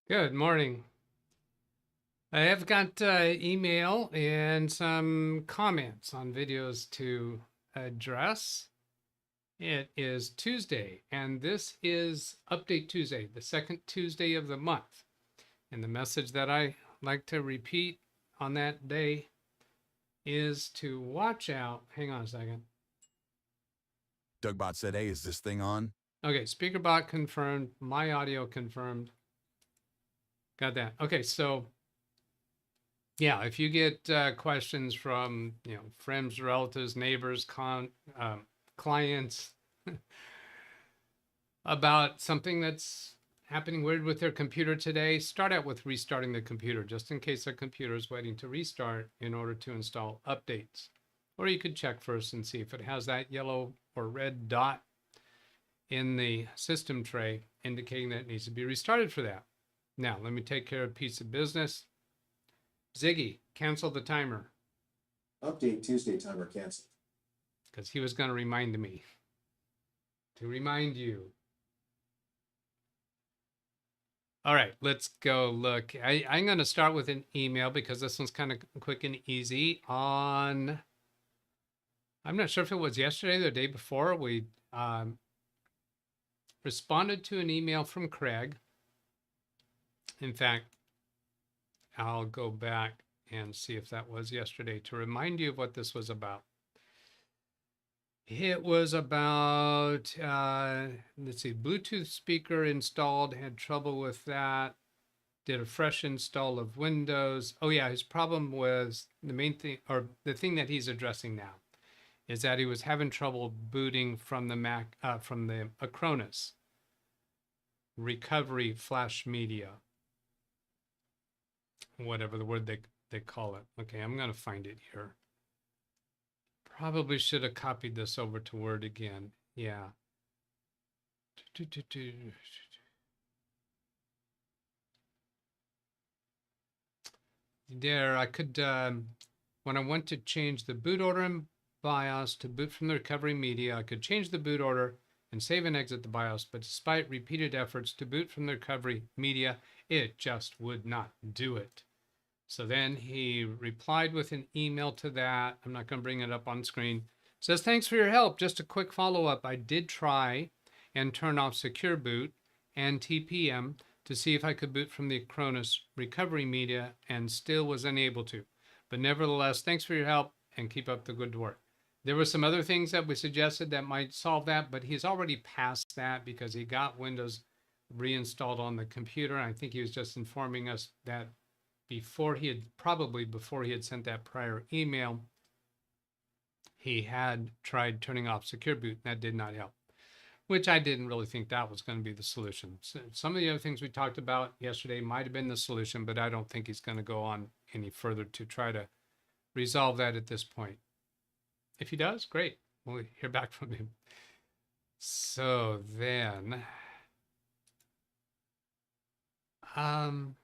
Good morning. I have got email and some comments on videos to address. It is Tuesday, and this is Update Tuesday, the second Tuesday of the month. And the message that I like to repeat on that day is to watch out. Hang on a second. DougBot said, hey, is this thing on? Okay, speakerbot confirmed, my audio confirmed. Got that. Okay, so yeah, if you get questions from friends, relatives, neighbors, clients about something that's happening weird with their computer today, start out with restarting the computer, just in case their computer is waiting to restart in order to install updates. Or you could check first and see if it has that yellow or red dot in the system tray indicating that it needs to be restarted for that. Now, let me take care of a piece of business. Ziggy, cancel the timer. Update Tuesday timer canceled. Because he was going to remind me to remind you. All right, let's go look. I'm going to start with an email because this one's kind of quick and easy. I'm not sure if it was yesterday or the day before, we responded to an email from Craig. In fact, I'll go back and see if that was yesterday to remind you of what this was about. It was about, let's see, Bluetooth speaker installed, had trouble with that. Did a fresh install of Windows. Oh yeah, his problem was the main thing, or the thing that he's addressing now, is that he was having trouble booting from the Mac, from the Acronis recovery flash media, whatever the word they call it. Okay, I'm gonna find it here. Probably should have copied this over to Word again. Yeah. There, I could, when I went to change the boot order in BIOS to boot from the recovery media, I could change the boot order and save and exit the BIOS, but despite repeated efforts to boot from the recovery media, it just would not do it. So then he replied with an email to that. I'm not going to bring it up on screen. It says, thanks for your help. Just a quick follow-up. I did try and turn off secure boot and TPM to see if I could boot from the Acronis recovery media and still was unable to. But nevertheless, thanks for your help and keep up the good work. There were some other things that we suggested that might solve that, but he's already past that because he got Windows reinstalled on the computer. And I think he was just informing us that before he had sent that prior email, he had tried turning off secure boot. That did not help, which I didn't really think that was going to be the solution. So some of the other things we talked about yesterday might have been the solution, but I don't think he's going to go on any further to try to resolve that at this point. If he does, great. We'll hear back from him. So then, I'm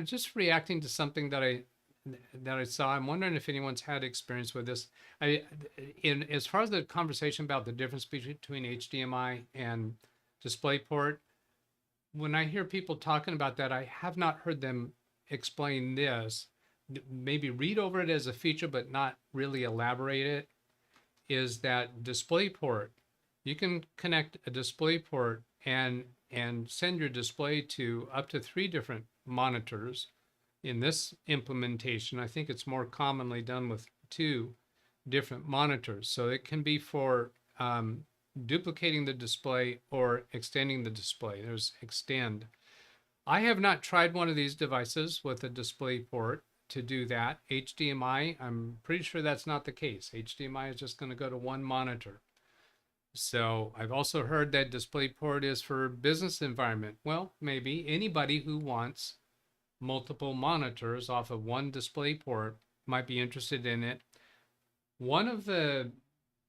just reacting to something that I saw. I'm wondering if anyone's had experience with this. As far as the conversation about the difference between HDMI and DisplayPort, when I hear people talking about that, I have not heard them explain this. Maybe read over it as a feature, but not really elaborate it. Is that DisplayPort? You can connect a DisplayPort and send your display to up to 3 different monitors. In this implementation, I think it's more commonly done with 2 different monitors. So it can be for duplicating the display or extending the display. There's extend. I have not tried one of these devices with a DisplayPort to do that. HDMI, I'm pretty sure that's not the case. HDMI is just going to go to 1 monitor. So I've also heard that DisplayPort is for business environment. Well, maybe anybody who wants multiple monitors off of 1 DisplayPort might be interested in it. One of the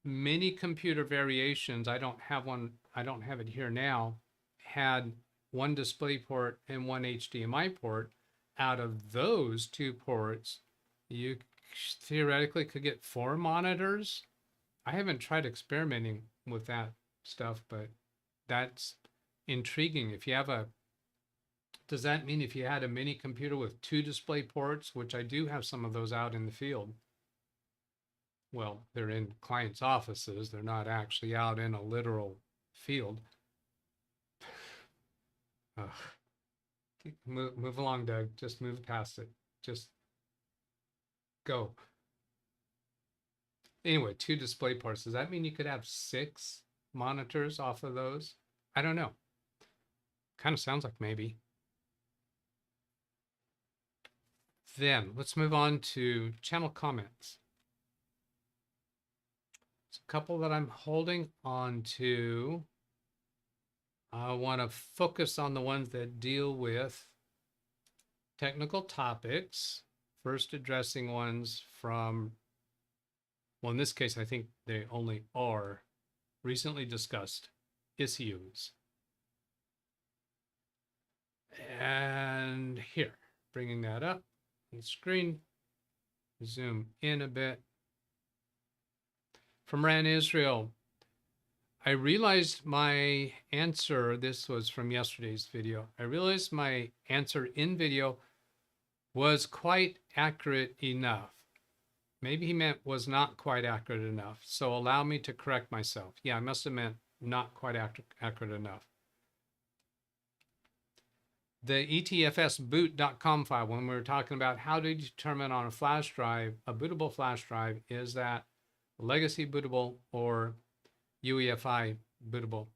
many computer variations, I don't have it here now, had 1 DisplayPort and 1 HDMI port. Out of those 2 ports, you theoretically could get 4 monitors. I haven't tried experimenting with that stuff, but that's intriguing. If you have a, does that mean if you had a mini computer with 2 display ports, which I do have some of those out in the field? Well, they're in clients' offices. They're not actually out in a literal field. Ugh. Move along, Doug. Just move past it. Just go. Anyway, 2 display ports. Does that mean you could have 6 monitors off of those? I don't know. Kind of sounds like maybe. Then let's move on to channel comments. There's a couple that I'm holding on to. I want to focus on the ones that deal with technical topics. First, addressing ones from, well, in this case, I think they only are recently discussed issues. And here, bringing that up on the screen, zoom in a bit. From Ran Israel, I realized my answer, this was from yesterday's video, I realized my answer in video was quite accurate enough. Maybe he meant was not quite accurate enough. So allow me to correct myself. Yeah, I must have meant not quite accurate enough. The etfsboot.com file, when we were talking about how to determine on a flash drive, a bootable flash drive, is that legacy bootable or UEFI bootable.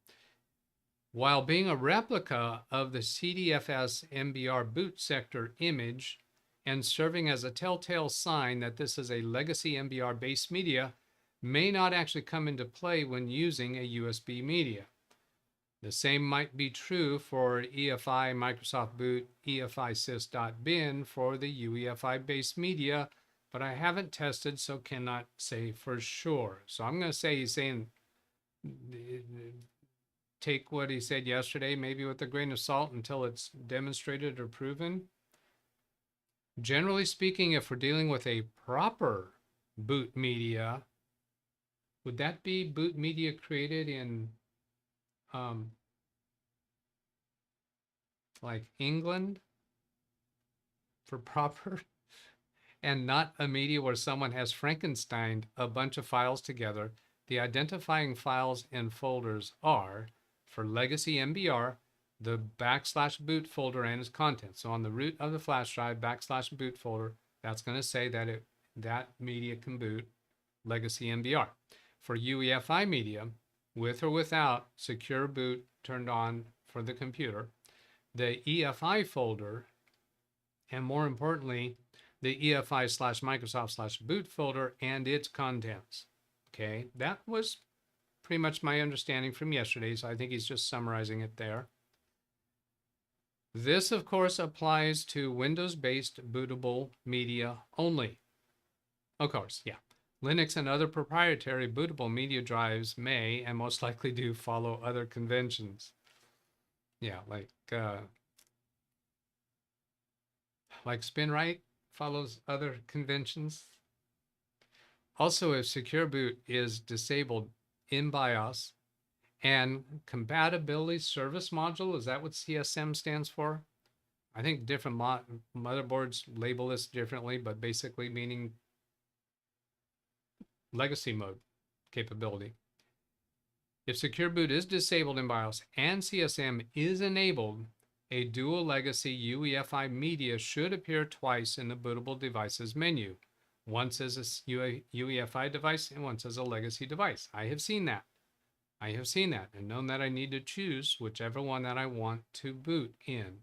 While being a replica of the CDFS MBR boot sector image and serving as a telltale sign that this is a legacy MBR based media, may not actually come into play when using a USB media. The same might be true for EFI Microsoft Boot EFI sys.bin for the UEFI based media, but I haven't tested, so cannot say for sure. So I'm going to say he's saying take what he said yesterday, maybe with a grain of salt until it's demonstrated or proven. Generally speaking, if we're dealing with a proper boot media, would that be boot media created in like England for proper, and not a media where someone has Frankensteined a bunch of files together? The identifying files and folders are, for legacy MBR, the /boot folder and its contents. So on the root of the flash drive, /boot folder, that's going to say that that media can boot legacy MBR. For UEFI media, with or without secure boot turned on for the computer, the EFI folder, and more importantly, the EFI/Microsoft/boot folder and its contents. Okay, that was pretty much my understanding from yesterday, so I think he's just summarizing it there. This, of course, applies to Windows-based bootable media only. Of course, yeah. Linux and other proprietary bootable media drives may, and most likely do, follow other conventions. Yeah, like SpinRite follows other conventions. Also, if secure boot is disabled in BIOS, and compatibility service module, is that what CSM stands for? I think different motherboards label this differently, but basically meaning legacy mode capability. If secure boot is disabled in BIOS and CSM is enabled, a dual legacy UEFI media should appear twice in the bootable devices menu, once as a UEFI device and once as a legacy device. I have seen that. I have seen that and known that I need to choose whichever one that I want to boot in.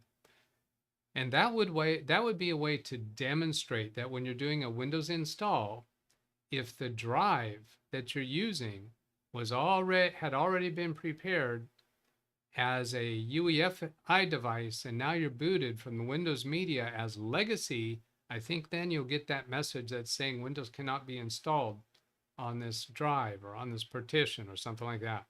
And that would be a way to demonstrate that when you're doing a Windows install, if the drive that you're using had already been prepared as a UEFI device, and now you're booted from the Windows media as legacy, I think then you'll get that message that's saying Windows cannot be installed on this drive or on this partition or something like that.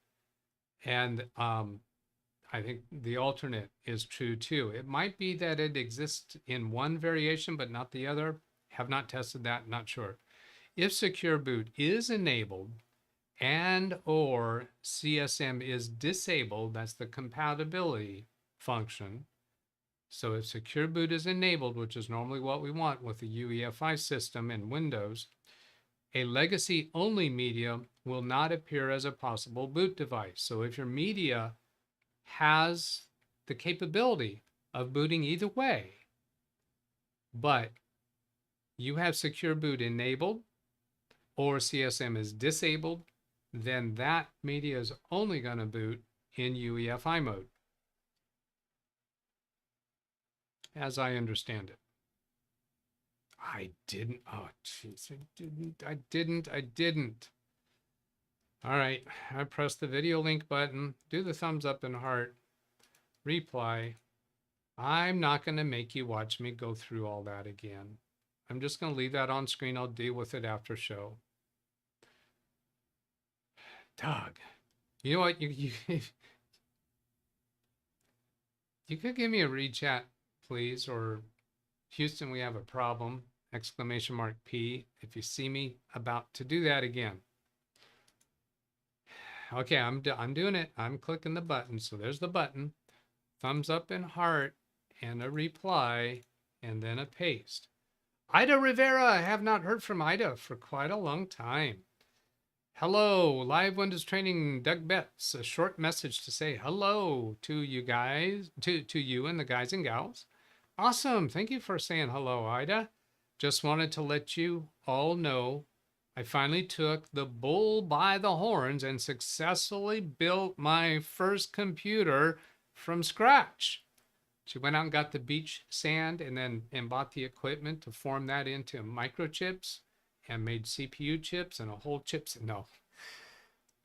And I think the alternate is true too. It might be that it exists in one variation but not the other. Have not tested that, not sure. If secure boot is enabled and or CSM is disabled, that's the compatibility function. So if secure boot is enabled, which is normally what we want with the UEFI system in Windows, a legacy only media will not appear as a possible boot device. So if your media has the capability of booting either way, but you have secure boot enabled or CSM is disabled, then that media is only going to boot in UEFI mode, as I understand it. I didn't. Oh, jeez, I didn't. All right, I pressed the video link button, do the thumbs up and heart, reply. I'm not going to make you watch me go through all that again. I'm just going to leave that on screen. I'll deal with it after show. Doug, you know what? You could give me a read chat, please, or Houston, we have a problem, ! P, if you see me about to do that again. Okay, I'm doing it. I'm clicking the button. So there's the button, thumbs up and heart, and a reply, and then a paste. Ida Rivera, I have not heard from Ida for quite a long time. Hello, Live Windows Training, DougBetts. A short message to say hello to you guys, to you and the guys and gals. Awesome. Thank you for saying hello, Ida. Just wanted to let you all know I finally took the bull by the horns and successfully built my first computer from scratch. She went out and got the beach sand and bought the equipment to form that into microchips and made CPU chips and a whole chips. No,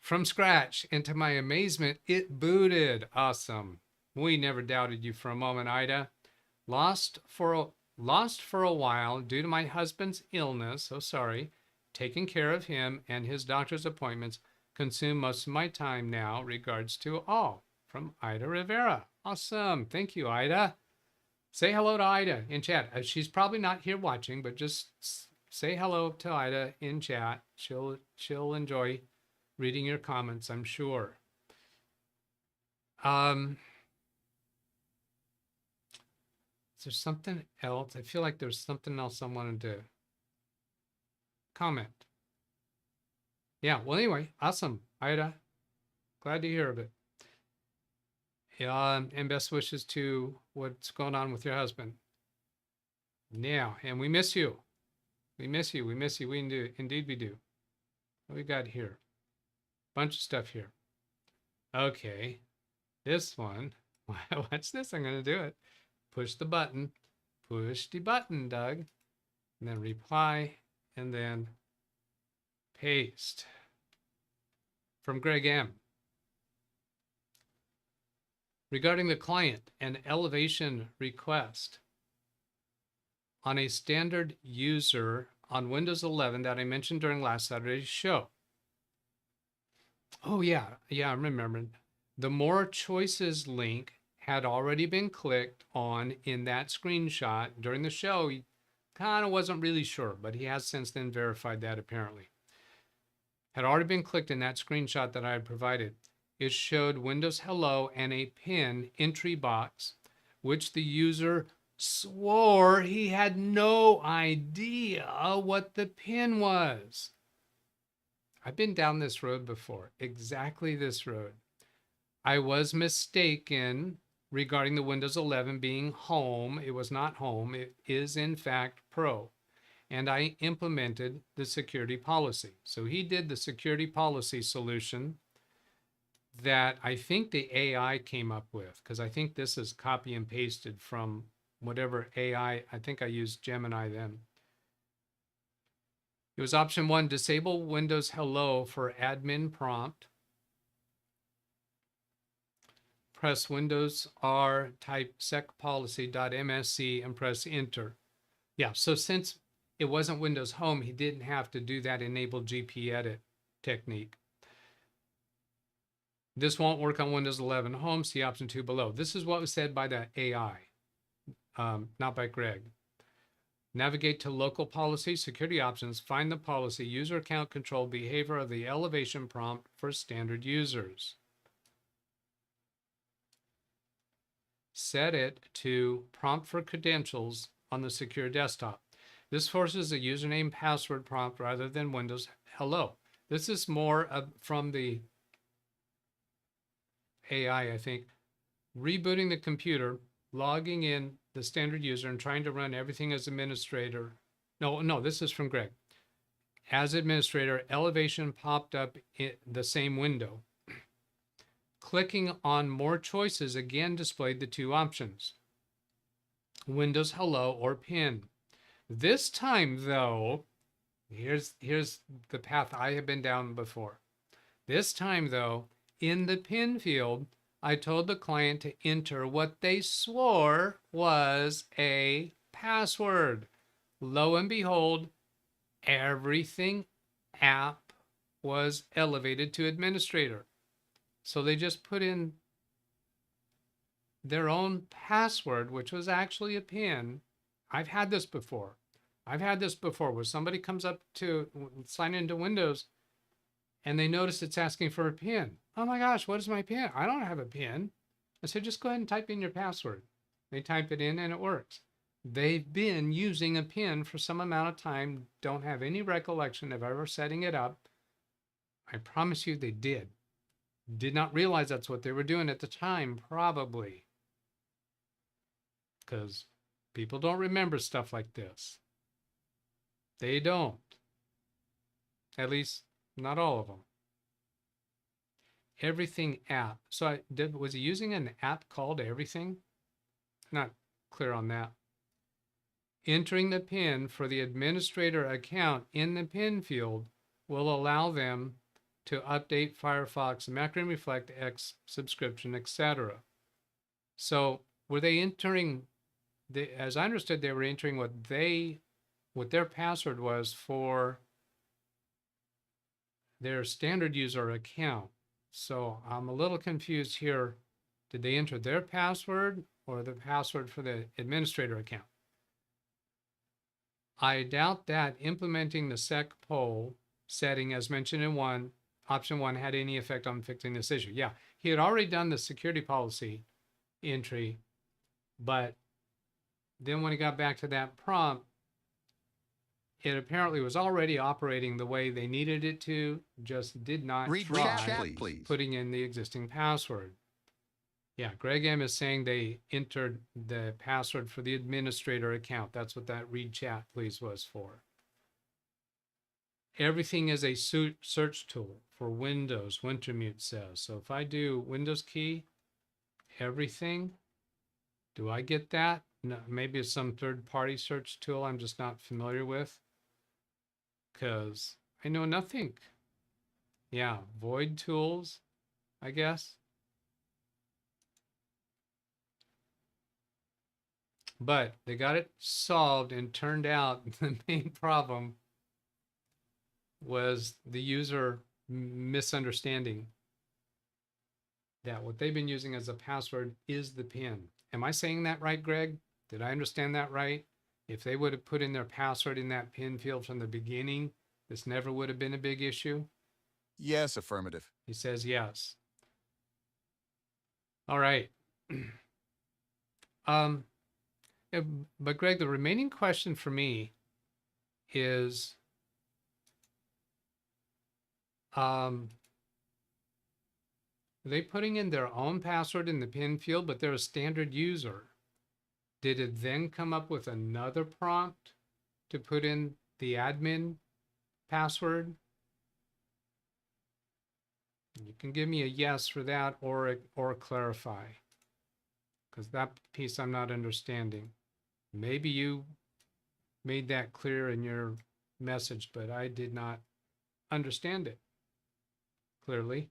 from scratch. And to my amazement, it booted. Awesome. We never doubted you for a moment, Ida. Lost for a while due to my husband's illness. So sorry. Taking care of him and his doctor's appointments consume most of my time now. Regards to all. From Ida Rivera. Awesome. Thank you, Ida. Say hello to Ida in chat. She's probably not here watching, but just say hello to Ida in chat. She'll enjoy reading your comments, I'm sure. Is there something else? I feel like there's something else I wanted to comment. Yeah, well, anyway, awesome, Ida. Glad to hear of it. And best wishes to what's going on with your husband. Yeah, and we miss you. We miss you. We miss you. We do. Indeed, we do. What we got here? Bunch of stuff here. Okay, this one. Watch this. I'm going to do it. Push the button. Push the button, Doug. And then reply. And then paste. From Greg M. Regarding the client and elevation request on a standard user on Windows 11 that I mentioned during last Saturday's show. Oh yeah, I remember. The more choices link had already been clicked on in that screenshot during the show. He kind of wasn't really sure, but he has since then verified that apparently. Had already been clicked in that screenshot that I had provided. It showed Windows Hello and a pin entry box, which the user swore he had no idea what the pin was. I've been down this road before, exactly this road. I was mistaken regarding the Windows 11 being home. It was not home. It is in fact Pro. And I implemented the security policy. So he did the security policy solution that I think the AI came up with, because I think this is copy and pasted from whatever AI, I think I used Gemini then. It was option 1, disable Windows Hello for admin prompt. Press Windows R, type secpolicy.msc and press enter. Yeah, so since it wasn't Windows Home, he didn't have to do that enable GP edit technique. This won't work on Windows 11 Home. See option 2 below. This is what was said by the AI, not by Greg. Navigate to local policy, security options, find the policy, user account control, behavior of the elevation prompt for standard users. Set it to prompt for credentials on the secure desktop. This forces a username password prompt rather than Windows hello. This is more from the AI, I think. Rebooting the computer, logging in the standard user and trying to run everything as administrator. No, this is from Greg. As administrator, elevation popped up in the same window. Clicking on more choices again displayed the two options, Windows Hello or PIN. This time though, here's the path I have been down before. This time though, in the PIN field, I told the client to enter what they swore was a password. Lo and behold, everything app was elevated to administrator. So they just put in their own password, which was actually a PIN. I've had this before. Where somebody comes up to sign into Windows and they notice it's asking for a PIN. Oh my gosh, what is my PIN? I don't have a PIN. I said, just go ahead and type in your password. They type it in and it works. They've been using a PIN for some amount of time, don't have any recollection of ever setting it up. I promise you they did. Did not realize that's what they were doing at the time, probably. Because people don't remember stuff like this. They don't. At least, not all of them. Everything app. So was he using an app called Everything? Not clear on that. Entering the PIN for the administrator account in the PIN field will allow them to update Firefox, Mac and Reflect X subscription, etc. So were they entering, as I understood, they were entering what their password was for their standard user account. So I'm a little confused here. Did they enter their password or the password for the administrator account? I doubt that implementing the sec poll setting as mentioned in option 1 had any effect on fixing this issue. Yeah, he had already done the security policy entry, but then when he got back to that prompt, it apparently was already operating the way they needed it to, just did not try putting in the existing password. Yeah, Greg M is saying they entered the password for the administrator account. That's what that read chat please was for. Everything is a search tool for Windows, Wintermute says. So if I do Windows key, everything, do I get that? No, maybe it's some third-party search tool I'm just not familiar with, because I know nothing. Yeah, void tools, I guess. But they got it solved, and turned out the main problem was the user misunderstanding that what they've been using as a password is the PIN. Am I saying that right, Greg? Did I understand that right? If they would have put in their password in that PIN field from the beginning, this never would have been a big issue? Yes, affirmative. He says yes. All right. But Greg, the remaining question for me is, are they putting in their own password in the PIN field, but they're a standard user? Did it then come up with another prompt to put in the admin password? You can give me a yes for that, or clarify, because that piece I'm not understanding. Maybe you made that clear in your message, but I did not understand it clearly.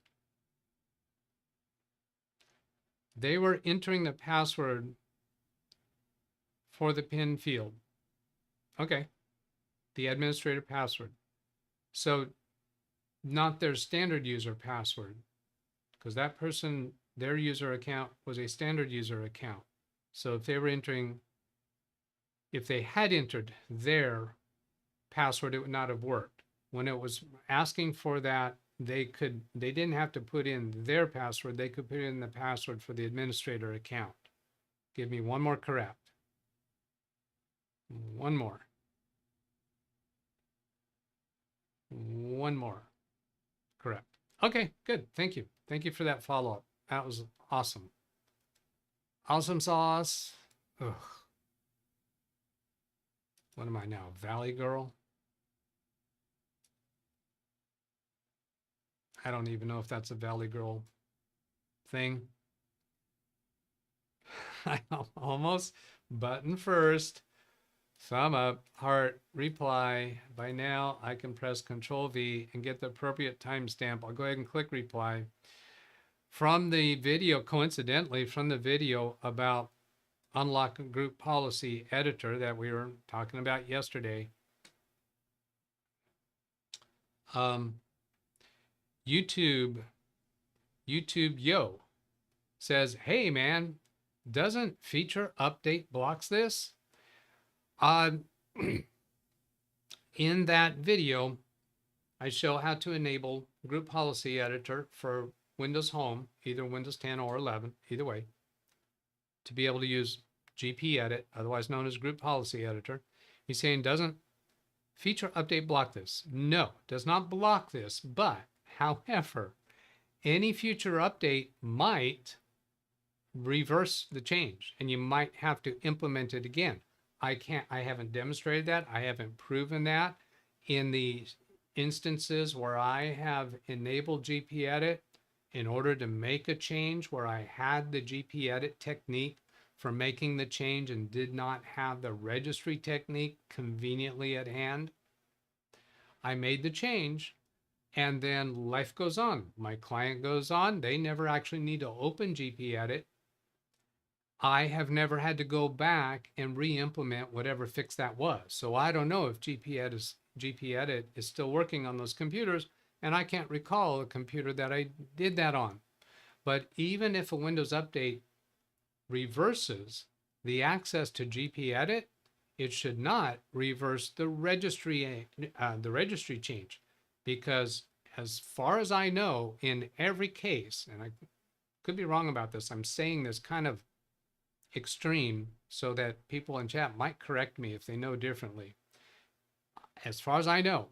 They were entering the password for the PIN field. Okay, the administrator password. So not their standard user password, because that person, their user account was a standard user account. So if they were entering If they had entered their password, it would not have worked. When it was asking for that, they didn't have to put in their password. They could put in the password for the administrator account. Give me one more correct. One more. One more. Correct. Okay, good. Thank you. Thank you for that follow-up. That was awesome. Awesome sauce. Ugh. What am I now? Valley Girl? I don't even know if that's a Valley Girl thing. I almost button first. Thumb up, heart, reply. By now, I can press Control V and get the appropriate timestamp. I'll go ahead and click reply. From the video, coincidentally, from the video about unlock group policy editor that we were talking about yesterday, YouTube Yo says, hey man, doesn't feature update blocks this? In that video, I show how to enable group policy editor for Windows Home, either Windows 10 or 11, either way, to be able to use GP Edit, otherwise known as group policy editor. He's saying doesn't feature update block this. No, does not block this, but however, any future update might reverse the change and you might have to implement it again. I haven't demonstrated that. I haven't proven that in the instances where I have enabled GP Edit in order to make a change where I had the GP Edit technique for making the change and did not have the registry technique conveniently at hand. I made the change and then life goes on. My client goes on. They never actually need to open GP Edit. I have never had to go back and re-implement whatever fix that was. So I don't know if GP Edit is still working on those computers, and I can't recall a computer that I did that on. But even if a Windows update reverses the access to GP Edit, it should not reverse the registry change, because as far as I know, in every case, and I could be wrong about this, I'm saying this kind of extreme so that people in chat might correct me if they know differently. As far as I know,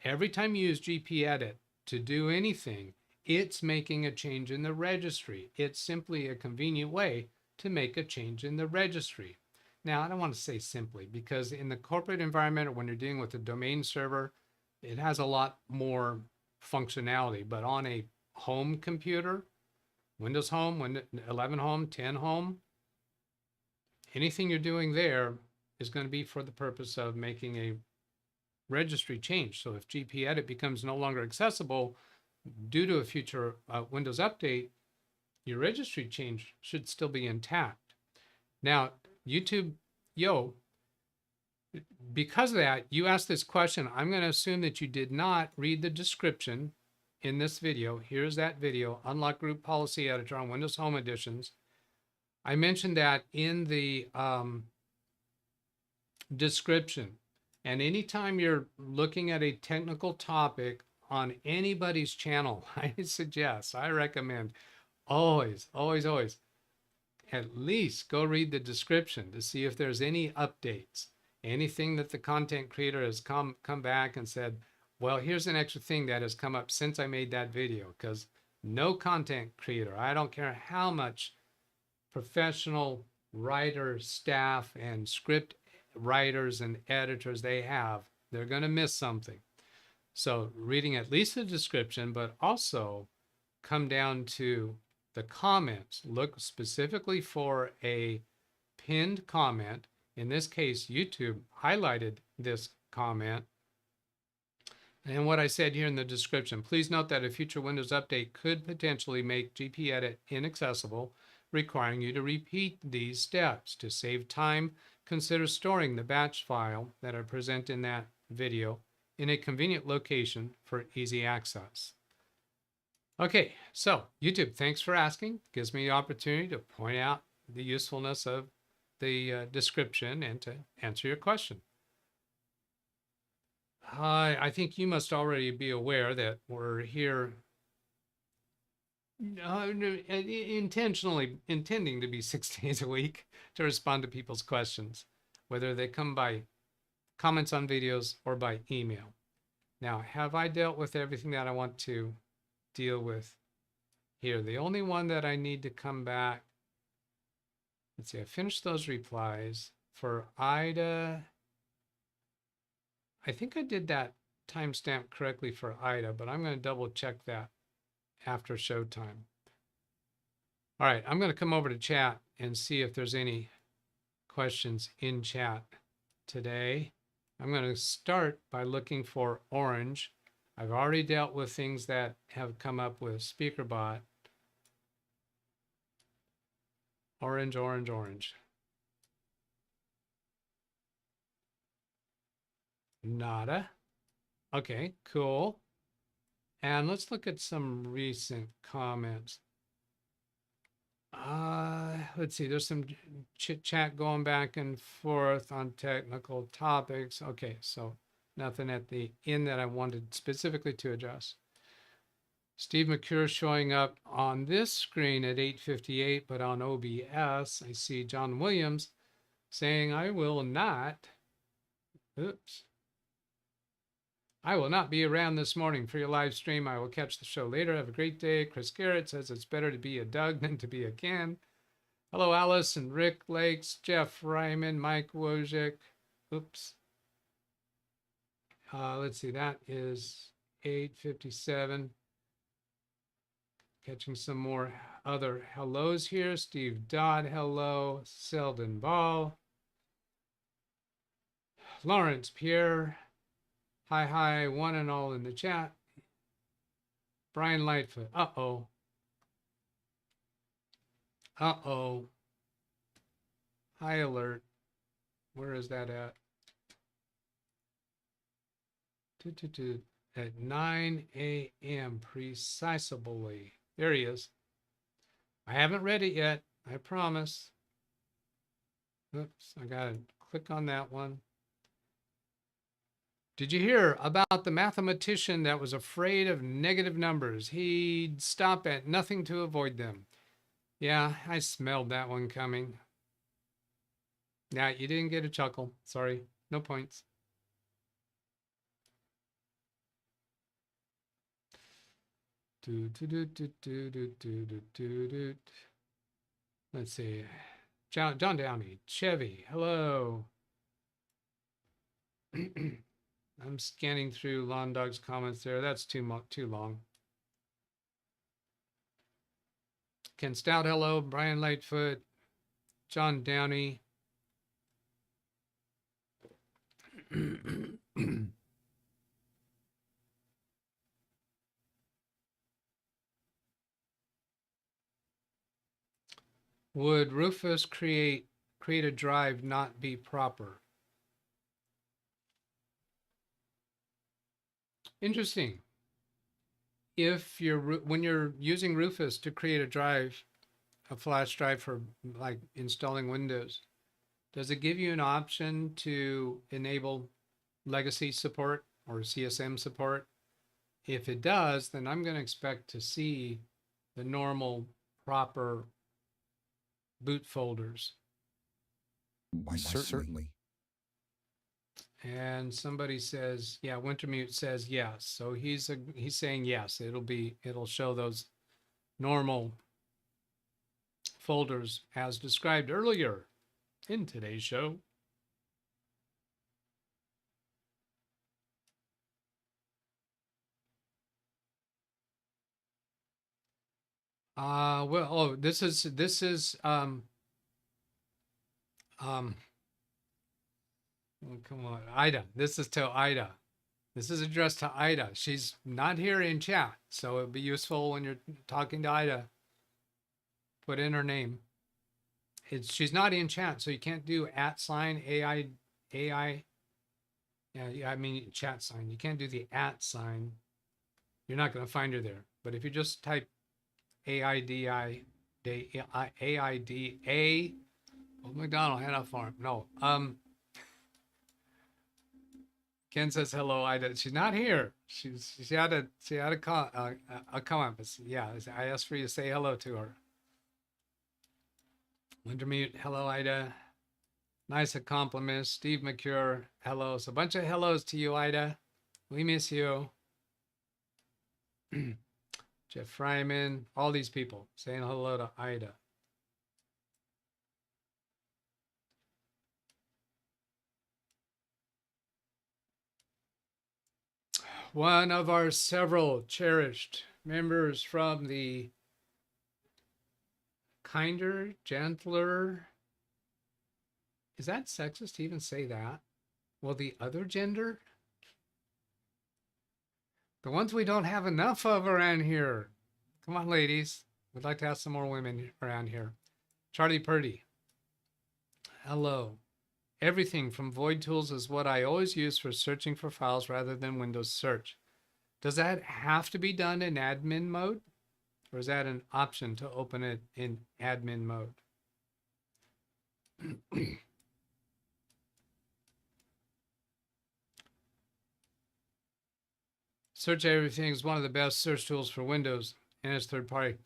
every time you use GP Edit to do anything, it's making a change in the registry. It's simply a convenient way to make a change in the registry. Now, I don't want to say simply, because in the corporate environment or when you're dealing with a domain server, it has a lot more functionality. But on a home computer, Windows Home, Windows 11 Home, 10 Home, anything you're doing there is going to be for the purpose of making a registry change. So if GP Edit becomes no longer accessible due to a future Windows update, your registry change should still be intact. Now, YouTube Yo, because of that, you asked this question. I'm going to assume that you did not read the description in this video. Here's that video, Unlock Group Policy Editor on Windows Home Editions. I mentioned that in the description. And anytime you're looking at a technical topic on anybody's channel, I recommend always, at least go read the description to see if there's any updates, anything that the content creator has come back and said, well, here's an extra thing that has come up since I made that video. Because no content creator, I don't care how much professional writer staff and script writers and editors they have, they're going to miss something. So reading at least the description, but also come down to the comments. Look specifically for a pinned comment. In this case, YouTube highlighted this comment. And what I said here in the description, please note that a future Windows update could potentially make GP Edit inaccessible, requiring you to repeat these steps. To save time, consider storing the batch file that I present in that video in a convenient location for easy access. Okay, so YouTube, thanks for asking. Gives me the opportunity to point out the usefulness of the description and to answer your question. I think you must already be aware that we're here intentionally intending to be 6 days a week to respond to people's questions, whether they come by comments on videos or by email. Now, have I dealt with everything that I want to deal with here? The only one that I need to come back, let's see, I finished those replies for Ida. I think I did that timestamp correctly for Ida, but I'm going to double check that after showtime. All right, I'm going to come over to chat and see if there's any questions in chat today. I'm going to start by looking for Orange. I've already dealt with things that have come up with SpeakerBot. Orange, orange, orange. Nada. Okay, cool. And let's look at some recent comments. Let's see, there's some chit chat going back and forth on technical topics. Okay, so nothing at the end that I wanted specifically to address. Steve McCure showing up on this screen at 8:58, but on OBS, I see John Williams saying, I will not be around this morning for your live stream. I will catch the show later. Have a great day. Chris Garrett says it's better to be a Doug than to be a Ken. Hello, Alice and Rick Lakes, Jeff Ryman, Mike Wojcik. Let's see, that is 8:57. Catching some more other hellos here. Steve Dodd, hello. Selden Ball. Lawrence Pierre. Hi, one and all in the chat. Brian Lightfoot. Uh-oh. High alert. Where is that at? At 9 a.m. precisely. There he is. I haven't read it yet. I promise. Oops, I gotta click on that one. Did you hear about the mathematician that was afraid of negative numbers? He'd stop at nothing to avoid them. Yeah, I smelled that one coming. Yeah, you didn't get a chuckle. Sorry, no points. Let's see. John Downey, Chevy, hello. I'm scanning through Lawn Dog's comments there. That's too long. Ken Stout, hello. Brian Lightfoot, John Downey. Would Rufus create a drive not be proper? Interesting. If when you're using Rufus to create a drive, a flash drive for like installing Windows, does it give you an option to enable legacy support or CSM support? If it does, then I'm going to expect to see the normal proper boot folders. Why, certainly. And somebody says, yeah, Wintermute says yes. So he's saying yes. It'll show those normal folders as described earlier in today's show. This is oh, come on, Ida. This is to Ida. This is addressed to Ida. She's not here in chat, so it'd be useful when you're talking to Ida. Put in her name. She's not in chat, so you can't do @ AI. Yeah, I mean chat sign. You can't do the @ sign. You're not going to find her there. But if you just type AIDA Old McDonald had a farm. No. Ken says hello, Ida. She's not here. She had a comment, but yeah, I asked for you to say hello to her. Wintermute, hello, Ida. Nice compliments. Steve McCure, hello. So a bunch of hellos to you, Ida. We miss you. Jeff Fryman, all these people saying hello to Ida. One of our several cherished members from the kinder, gentler. Is that sexist to even say that? Well, the other gender? The ones we don't have enough of around here. Come on, ladies. We'd like to have some more women around here. Charlie Purdy. Hello. Everything from void tools is what I always use for searching for files rather than Windows search. Does that have to be done in admin mode? Or is that an option to open it in admin mode? Search Everything is one of the best search tools for Windows and it's third party.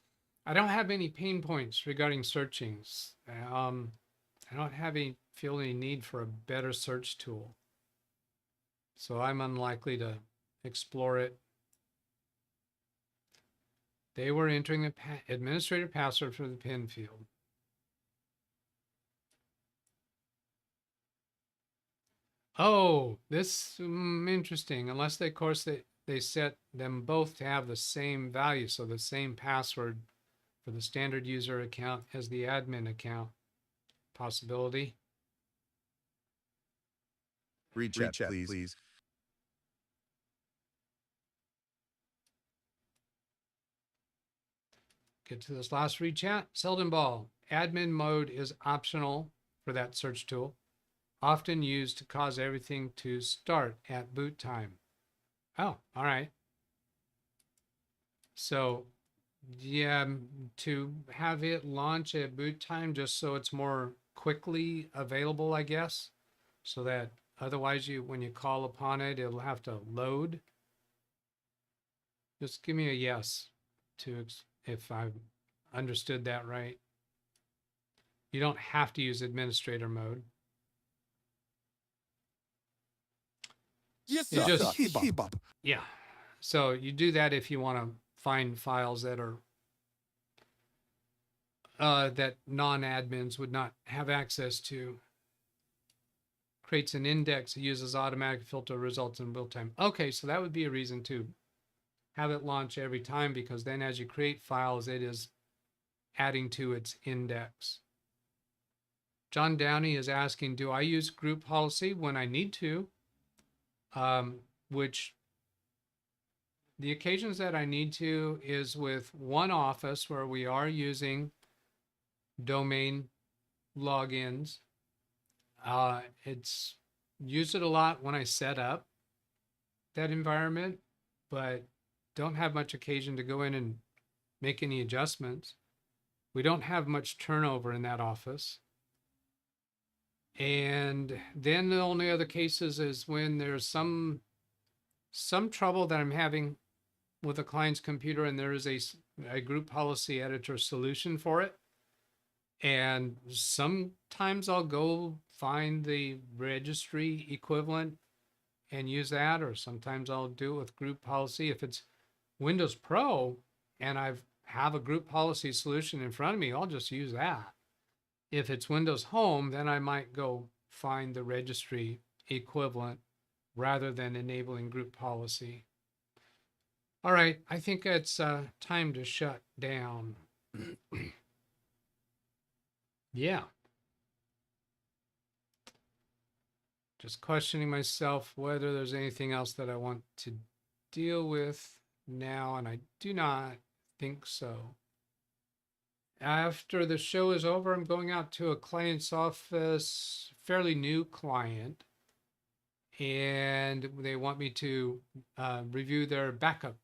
I don't have any pain points regarding searchings. I don't feel any need for a better search tool. So I'm unlikely to explore it. They were entering the administrator password for the pin field. Oh, this interesting. Unless they, of course, they set them both to have the same value. So the same password for the standard user account as the admin account. Possibility. Read chat, please. Get to this last read chat. Selden Ball. Admin mode is optional for that search tool. Often used to cause everything to start at boot time. Oh, all right. So, yeah, to have it launch at boot time just so it's more quickly available, I guess. So that otherwise when you call upon it, it'll have to load. Just give me a yes if I've understood that right. You don't have to use administrator mode. Yes, yeah. So you do that if you want to find files that are that non-admins would not have access to. Creates an index, it uses automatic filter results in real time. Okay, so that would be a reason to have it launch every time, because then as you create files, it is adding to its index. John Downey is asking, do I use group policy when I need to? Which the occasions that I need to is with one office where we are using domain logins. It's use it a lot when I set up that environment, but don't have much occasion to go in and make any adjustments. We don't have much turnover in that office. And then the only other cases is when there's some trouble that I'm having with a client's computer and there is a group policy editor solution for it. And sometimes I'll go find the registry equivalent and use that, or sometimes I'll do it with group policy. If it's Windows Pro and I have a group policy solution in front of me, I'll just use that. If it's Windows Home, then I might go find the registry equivalent rather than enabling group policy. All right, I think it's time to shut down. Yeah. Just questioning myself whether there's anything else that I want to deal with now, and I do not think so. After the show is over, I'm going out to a client's office, fairly new client, and they want me to review their backup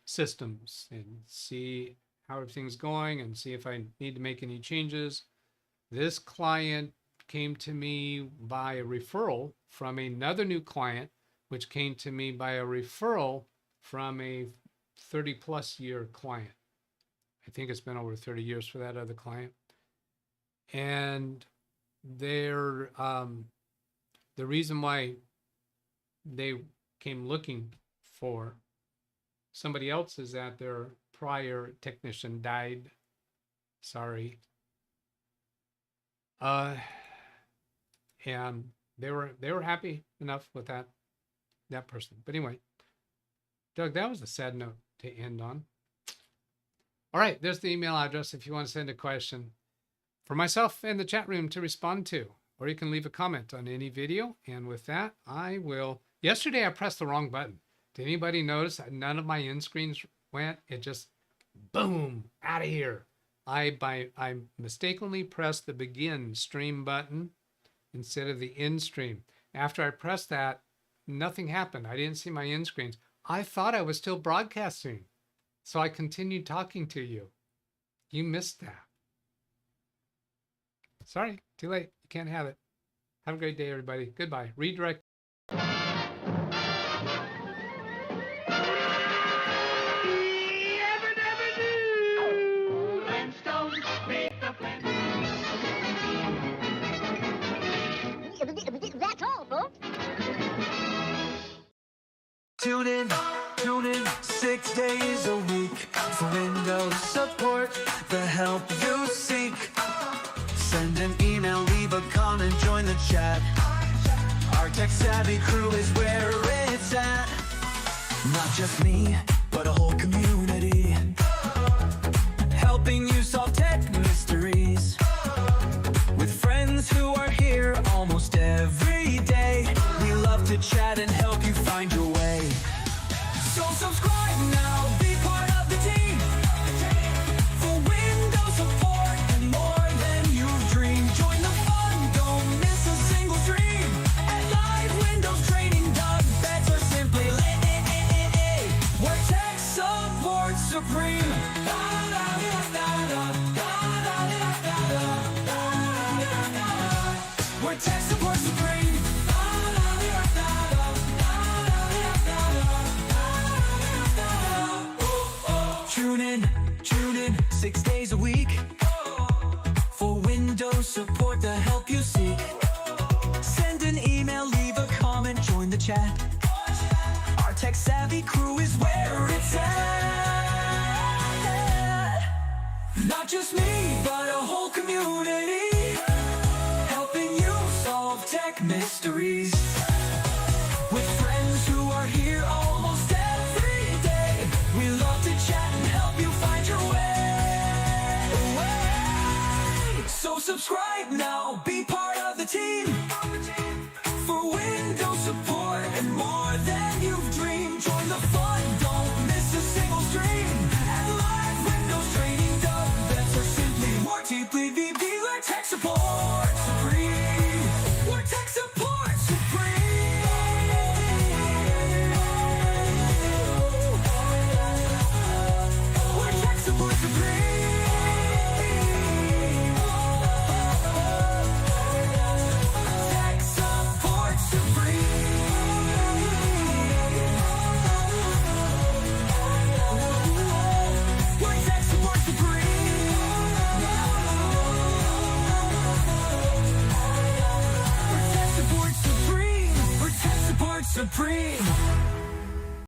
systems and see how everything's going and see if I need to make any changes. This client came to me by a referral from another new client, which came to me by a referral from a 30+ year client. I think it's been over 30 years for that other client. And they're, the reason why they came looking for somebody else is that their prior technician died. Sorry. And they were happy enough with that person. But anyway, Doug, that was a sad note to end on. All right, there's the email address if you want to send a question for myself in the chat room to respond to, or you can leave a comment on any video. And with that, I will. Yesterday I pressed the wrong button. Did anybody notice that none of my end screens went? It just boom, out of here. I mistakenly pressed the begin stream button instead of the end stream. After I pressed that, nothing happened. I didn't see my end screens. I thought I was still broadcasting. So I continued talking to you. You missed that. Sorry, too late. You can't have it. Have a great day, everybody. Goodbye. Redirect. That's all, folks. Tune in 6 days a week for Windows support, the help you seek. Send an email, leave a comment, join the chat. Our tech-savvy crew is where it's at. Not just me, but a whole community, helping you solve tech mysteries. With friends who are here almost every day, we love to chat and help you find your way. So subscribe now, be part of the team, for Windows support and more than you've dreamed. Join the fun, don't miss a single stream. At LiveWindowsTraining-DougBetts or simply where tech support supreme. Where tech support supreme. Tune in 6 days a week for Windows support, the help you seek. Send an email, leave a comment, join the chat. Our tech-savvy crew is where it's at. Not just me, but a whole community, helping you solve tech mysteries. With friends who are here almost every day, we love to chat and help you find your way. So subscribe now, be part of the team.